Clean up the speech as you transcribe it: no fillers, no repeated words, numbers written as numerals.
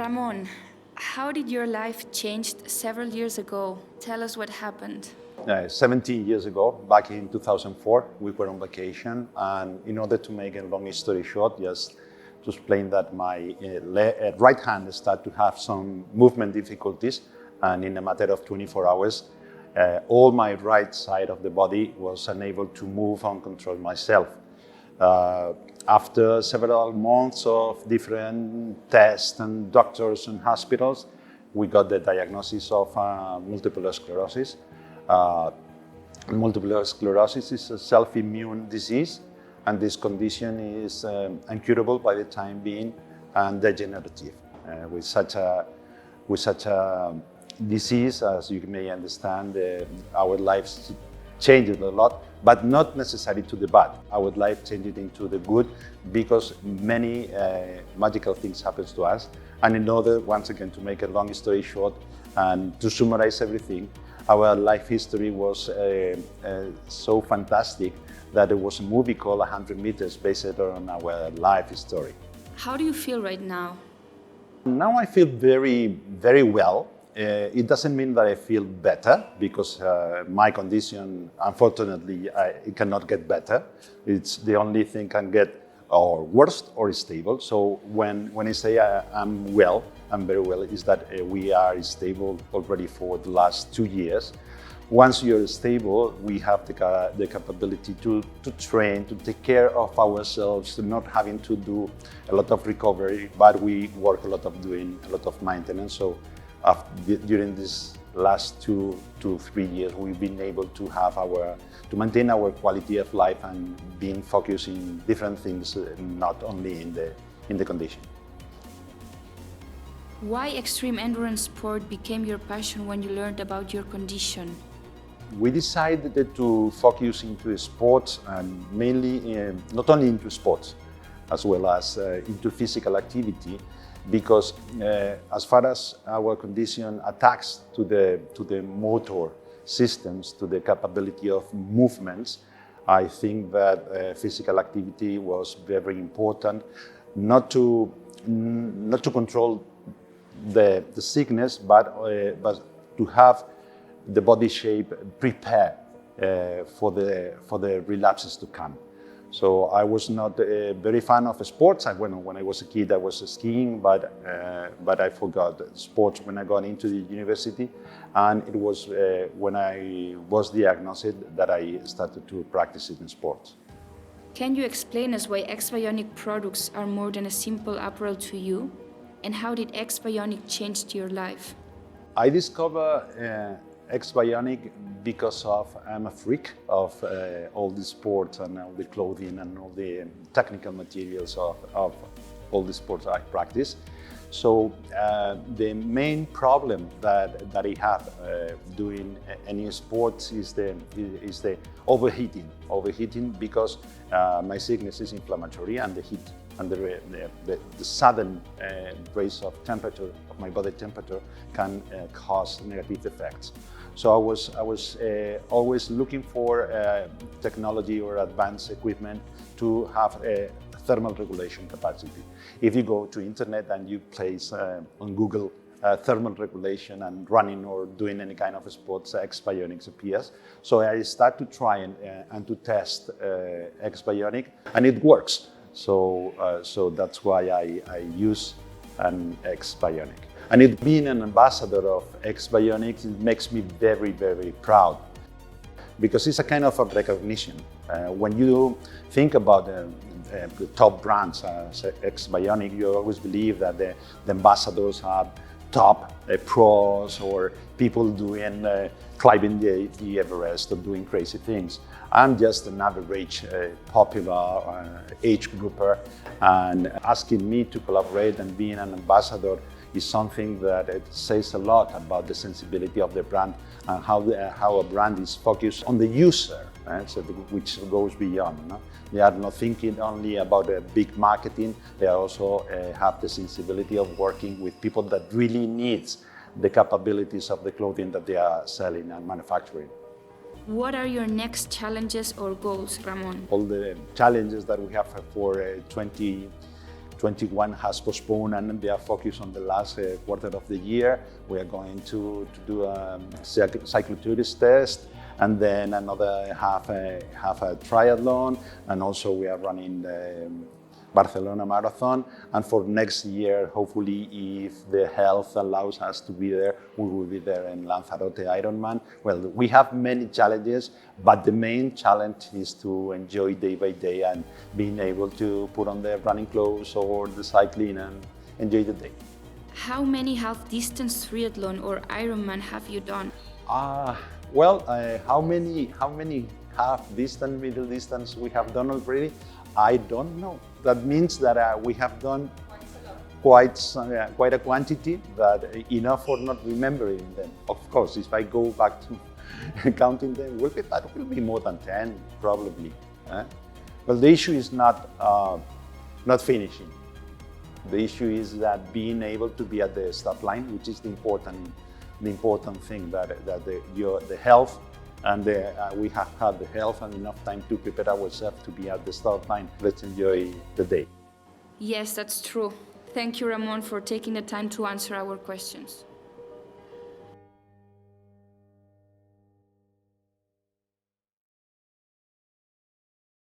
Ramon, how did your life change several years ago? Tell us what happened. 17 years ago, back in 2004, we were on vacation, and in order to make a long story short, just to explain that my right hand started to have some movement difficulties, and in a matter of 24 hours, all my right side of the body was unable to move and control myself. After several months of different tests and doctors and hospitals, we got the diagnosis of multiple sclerosis. Multiple sclerosis is a self-immune disease, and this condition is incurable by the time being and degenerative. With such a disease, as you may understand, our lives changed a lot, but not necessarily to the bad. Our life changed into the good because many magical things happen to us. And in order, once again, to make a long story short and to summarize everything, our life history was so fantastic that there was a movie called 100 Meters based on our life story. How do you feel right now? Now I feel very, very well. It doesn't mean that I feel better because my condition, unfortunately, it cannot get better. It's the only thing can get or worse or stable. So when I say I'm well, I'm very well, is that we are stable already for the last 2 years. Once you're stable, we have the capability to train, to take care of ourselves, to not having to do a lot of recovery, but we work a lot of doing a lot of maintenance. So during this last 2 to 3 years, we've been able to maintain our quality of life and being focused in different things, not only in the condition. Why extreme endurance sport became your passion when you learned about your condition? We decided to focus into sports, and mainly not only into sports, as well as into physical activity, because as far as our condition attacks to the motor systems, to the capability of movements, I think that physical activity was very important, not to control the sickness, but to have the body shape prepared for the relapses to come. So I was not a very fan of sports. When I was a kid, I was skiing, but I forgot sports when I got into the university, and it was when I was diagnosed that I started to practice it in sports. Can you explain us why X-BIONIC products are more than a simple apparel to you, and how did X-BIONIC change your life? I discovered X-BIONIC because I'm a freak of all the sports and all the clothing and all the technical materials of all the sports I practice. So the main problem that I have doing any sports is the overheating because my sickness is inflammatory, and the heat and the sudden raise of temperature, of my body temperature, can cause negative effects. So I was always looking for technology or advanced equipment to have a thermal regulation capacity. If you go to internet and you place on Google thermal regulation and running or doing any kind of sports, X-BIONIC appears. So I start to try and to test X-BIONIC, and it works. So that's why I use an X-BIONIC. And being an ambassador of X-BIONIC, it makes me very, very proud, because it's a kind of a recognition. When you think about the top brands, X-BIONIC, you always believe that the ambassadors are top pros or people doing climbing the Everest or doing crazy things. I'm just an average popular age grouper, and asking me to collaborate and being an ambassador is something that it says a lot about the sensibility of the brand and how a brand is focused on the user, right? So which goes beyond. No? They are not thinking only about a big marketing. They also have the sensibility of working with people that really needs the capabilities of the clothing that they are selling and manufacturing. What are your next challenges or goals, Ramon? All the challenges that we have for 21 has postponed and they are focused on the last quarter of the year. We are going to do a cyclotourist test, and then another half a triathlon, and also we are running the Barcelona marathon. And for next year, hopefully, if the health allows us to be there, we will be there in Lanzarote Ironman. Well, we have many challenges, but the main challenge is to enjoy day by day and being able to put on the running clothes or the cycling and enjoy the day. How many half-distance triathlon or Ironman have you done? How many half distance, middle distance we have done already? I don't know. That means that we have done quite a quantity, but enough for not remembering them. Of course, if I go back to counting them, that will be more than 10 probably. But the issue is not finishing. The issue is that being able to be at the start line, which is the important thing, that the health, and we have had the health and enough time to prepare ourselves to be at the start line. Let's enjoy the day. Yes, that's true. Thank you, Ramon, for taking the time to answer our questions.